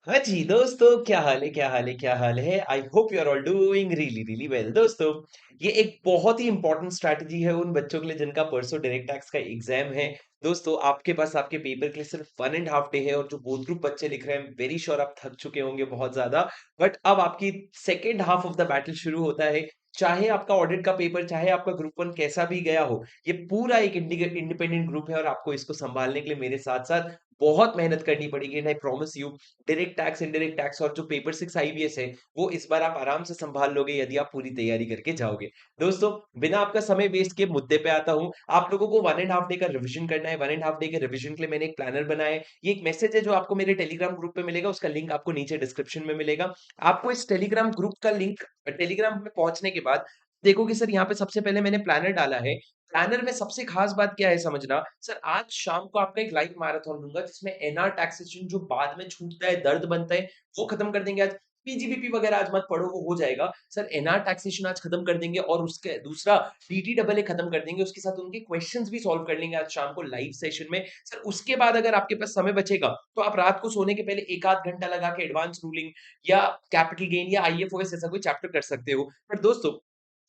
हाँ जी, दोस्तों क्या हाल है, क्या हाल है, क्या हाल है? I hope you are all doing really, really well. दोस्तों, ये एक बहुत ही इम्पोर्टेंट स्ट्रैटेजी है उन बच्चों के लिए जिनका परसों डायरेक्ट टैक्स का एग्ज़ाम है। दोस्तों, आपके पास आपके पेपर के लिए सिर्फ 1 एंड हाफ डे है और जो बोथ ग्रुप बच्चे लिख रहे हैं, वेरी श्योर आप थक चुके होंगे बहुत ज़्यादा। बट अब आपकी second half of the battle शुरू होता है। चाहे आपका ऑडिट का पेपर, चाहे आपका ग्रुप 1 कैसा भी गया हो, ये पूरा एक इंडिपेंडेंट ग्रुप है और आपको इसको सँभालने के लिए मेरे साथ-साथ बहुत मेहनत करनी पड़ेगी and I promise you direct tax, indirect tax और जो पेपर 6 आईबीएस है, वो इस बार आप आराम से सँभाल लोगे यदि आप पूरी तैयारी करके जाओगे। दोस्तों, बिना आपका समय वेस्ट किए मुद्दे पे आता हूँ। आप लोगों को 1 एंड हाल्फ डे का रिविज़न करना है। 1 एंड हाल्फ डे के रिविज़न के लिए मैंने एक प्लानर बनाया है। ये एक मैसेज है जो आपको मेरे टेलीग्राम ग्रुप पे मिलेगा, उसका लिंक आपको नीचे डिस्क्रिप्शन में मिलेगा। आपको इस टेलीग्राम ग्रुप का लिंक टेलीग्राम में पहुँचने के बाद देखोगे सर यहाँ पे सबसे पहले मैंने प्लानर डाला है। प्लानर में सबसे खास बात क्या है समझना, सर आज शाम को आपका एक लाइव मैराथन लूँगा जिसमें एनआर टैक्सेशन जो बाद में छूटता है, दर्द बनता है, वो खत्म कर देंगे आज। पीजीबीपी वगैरह आज मत पढ़ो, वो हो जाएगा। सर एनआर टैक्सेशन आज खत्म कर देंगे और उसके दूसरा डीटीडबलए खत्म कर देंगे, उसके साथ उनके क्वेश्चंस भी सॉल्व कर लेंगे आज शाम को लाइव सेशन में। सर उसके बाद अगर आपके पास समय बचेगा, तो आप रात को सोने के पहले 1 आध घंटा लगा के एडवांस रूलिंग या कैपिटल गेन या आईएफओएस ऐसा कोई चैप्टर कर सकते हो। पर दोस्तों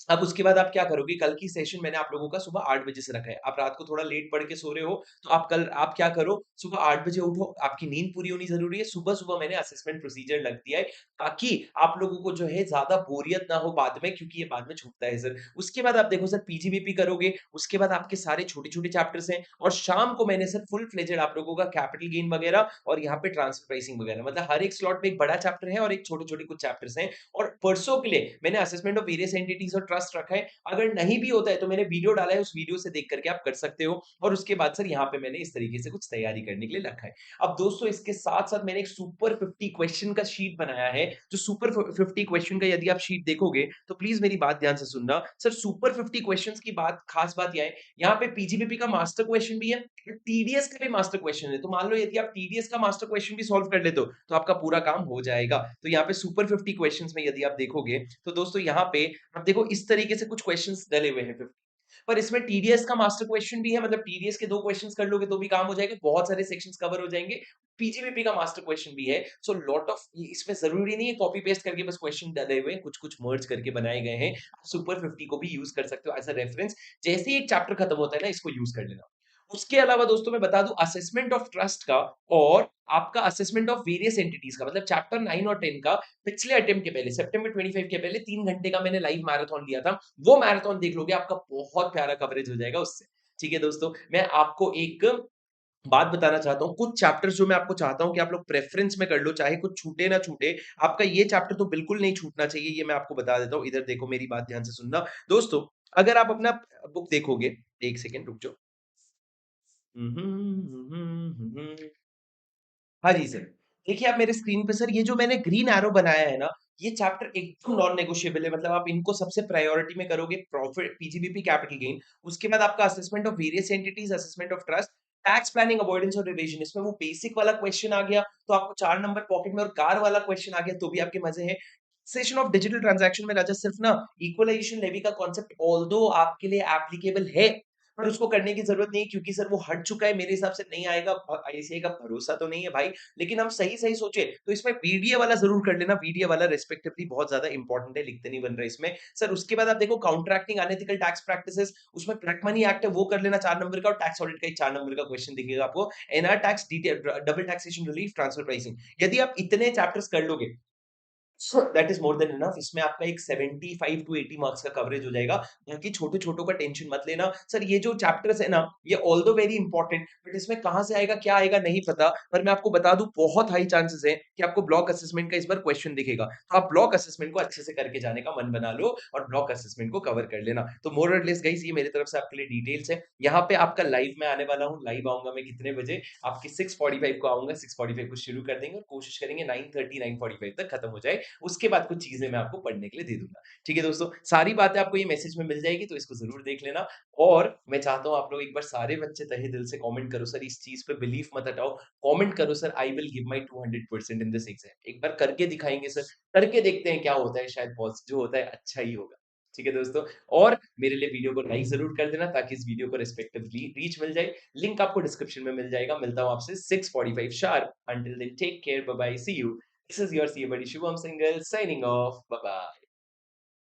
अब उसके बाद आप क्या करोगे, कल की सेशन मैंने आप लोगों का सुबह 8 बजे से रखा है। आप रात को थोड़ा लेट पढ़ के सो रहे हो, तो आप क्या करो, सुबह 8 बजे उठो, आपकी नींद पूरी होनी ज़रूरी है। सुबह-सुबह मैंने असेसमेंट प्रोसीजर रख दिया है, ताकि आप लोगों को जो है ज़्यादा बोरियत ना हो बाद में, क्योंकि ये बाद में छूटता है सर। उसके बाद आप देखो सर पीजीबीपी करोगे, उसके बाद आपके सारे छोटे-छोटे चैप्टर्स हैं और शाम को मैंने सर फुल फ्लेजेड आप लोगों का कैपिटल गेन वगैरह और यहाँ पे ट्रांसफर प्राइसिंग वगैरह, मतलब हर एक स्लॉट में एक बड़ा चैप्टर है और एक छोटे-छोटे कुछ चैप्टर्स हैं। और परसों के लिए मैंने असेसमेंट ऑफ वेरियस एंटिटीज और ट्रस्ट रखा है। अगर नहीं भी होता है तो मैंने वीडियो डाला है, उस वीडियो से देख करके आप कर सकते हो। और उसके बाद सर यहाँ पे मैंने इस तरीके से कुछ तैयारी करने के लिए रखा है। अब दोस्तों इसके साथ-साथ मैंने एक सुपर 50 क्वेश्चन का शीट बनाया है। जो सुपर 50 क्वेश्चन का यदि आप शीट देखोगे तो प्लीज़ मेरी बात ध्यान से सुनना। सर सुपर 50 क्वेश्चन्स की बात खास बात ये है, यहाँ पे पीजीबीपी का मास्टर क्वेश्चन भी है, टीडीएस का भी मास्टर क्वेश्चन है। तो मान लो यदि आप टीडीएस का मास्टर क्वेश्चन भी सॉल्व कर लेते हो, तो आपका पूरा काम हो जाएगा। तो यहाँ पे सुपर 50 क्वेश्चंस में यदि आप देखोगे, तो दोस्तों यहाँ पे अब देखो इस तरीके से कुछ क्वेश्चंस डले हुए हैं 50। पर इसमें टीडीएस का मास्टर क्वेश्चन भी है, मतलब टीडीएस के 2 क्वेश्चंस कर लोगे तो भी काम हो जाएगा, बहुत सारे सेक्शंस कवर हो जाएँगे। पीजीबीपी का मास्टर क्वेश्चन भी है। सो लॉट ऑफ इसमें ज़रूरी नहीं है कॉपी पेस्ट करके बस क्वेश्चन डले हुए हैं, कुछ-कुछ मर्ज करके बनाए गए हैं। आप सुपर 50 को भी यूज़ कर सकते हो एज़ अ रेफरेंस। जैसे ही एक चैप्टर खत्म होता है ना, इसको यूज़ कर लेना। उसके अलावा दोस्तों मैं बता दूँ असेसमेंट ऑफ ट्रस्ट का और आपका असेसमेंट ऑफ वेरियस एंटिटीज का, मतलब चैप्टर 9 और 10 का पिछले अटेम्प्ट के पहले सितंबर 25 के पहले 3 घंटे का मैंने लाइव मैराथन लिया था। वो मैराथन देख लोगे, आपका बहुत प्यारा कवरेज हो जाएगा उससे। ठीक है दोस्तों, मैं आपको एक बात बताना चाहता हूँ, कुछ चैप्टर्स जो मैं आपको चाहता हूँ कि आप लोग प्रेफ़रेंस में कर लो, चाहे कुछ छूटे ना छूटे। आपका ये चैप्टर तो बिल्कुल नहीं छूटना चाहिए, ये मैं आपको बता देता हूँ। इधर देखो मेरी बात ध्यान से सुनना। दोस्तों, अगर आप अपना बुक देखोगे, 1 सेकंड रुक जाओ। हाँ जी, सर। देखिए आप मेरे स्क्रीन पे सर ये जो मैंने ग्रीन एरो बनाया है ना, ये चैप्टर एकदम नॉन नेगोशिएबल है, मतलब आप इनको सबसे प्रायोरिटी में करोगे, प्रॉफिट पीजीबीपी कैपिटल गेन, उसके बाद आपका assessment of various entities, assessment of trust, tax planning, avoidance और इवेजन। इसमें वो बेसिक वाला क्वेश्चन आ गया, तो आपको 4 नंबर पॉकेट में, और कार वाला क्वेश्चन आ गया, तो भी आपके मज़े हैं। सेशन ऑफ डिजिटल ट्रांजैक्शन में राजा सिर्फ ना इक्वलाइजेशन लेवी का कॉन्सेप्ट ऑल्दो आपके लिए एप्लीकेबल है, पर उसको करने की ज़रूरत नहीं है क्योंकि सर वो हट चुका है, मेरे हिसाब से नहीं आएगा। आईसीएआई का भरोसा तो नहीं है भाई, लेकिन हम सही-सही सोचे तो इसमें वीडीए वाला ज़रूर कर लेना, वीडीए वाला रिस्पेक्टिवली बहुत ज़्यादा इंपॉर्टेंट है, लिखते नहीं बन रहा है इसमें। सर उसके बाद आप देखो काउंटरैक्टिंग अनएथिकल टैक्स प्रैक्टिसेस, उसमें ट्रैक मनी एक्ट है, वो कर लेना 4 नंबर का, और टैक्स ऑडिट का एक 4 नंबर का क्वेश्चन दिखेगा आपको। NR tax detail double taxation relief, transfer pricing. यदि आप इतने चैप्टर्स कर लोगे, so that is more than enough. इसमें आपका एक 75 टू 80 मार्क्स का कवरेज हो जाएगा। बाकी छोटे-छोटों का टेंशन मत लेना। सर ये जो चैप्टर्स है ना, ये ऑल्दो वेरी इंपोर्टेंट, बट इसमें कहाँ से आएगा, क्या आएगा नहीं पता। पर मैं आपको बता दूँ बहुत हाई चांसेस है कि आपको ब्लॉक असेसमेंट का इस बार क्वेश्चन दिखेगा। तो आप ब्लॉक असेसमेंट को अच्छे से करके जाने का मन बना लो और ब्लॉक असेसमेंट को कवर कर लेना। तो मोर और लेस गाइस ये मेरी तरफ से आपके लिए डिटेल्स है। यहाँ पे आपका लाइव मैं आने वाला हूँ। लाइव आऊँगा मैं कितने बजे? आपके 6:45 को आऊँगा। 6:45 को शुरू कर देंगे और कोशिश करेंगे 9:30 9:45 तक खत्म हो जाए। उसके बाद कुछ चीज़ें मैं आपको पढ़ने के लिए दे दूँगा। ठीक है दोस्तों? सारी बातें आपको ये मैसेज में मिल जाएगी, तो इसको ज़रूर देख लेना। और मैं चाहता हूँ आप लोग एक बार सारे बच्चे तहे दिल से कमेंट करो, सर इस चीज़ पे बिलीव मत हटाओ। कमेंट करो, sir I will give my 200% in this exam. एक बार करके दिखाएँगे सर, करके देखते हैं क्या होता है, शायद पॉज़ जो होता है अच्छा ही होगा। ठीक है दोस्तों, और मेरे लिए वीडियो को लाइक ज़रूर कर देना ताकि इस वीडियो को रिस्पेक्टिवली रीच मिल जाए। लिंक आपको डिस्क्रिप्शन में मिल जाएगा। मिलता हूँ आपसे 6:45 sharp. Until then take care, bye bye, see you. This is your CA buddy Shubham Singhal signing off. Bye bye.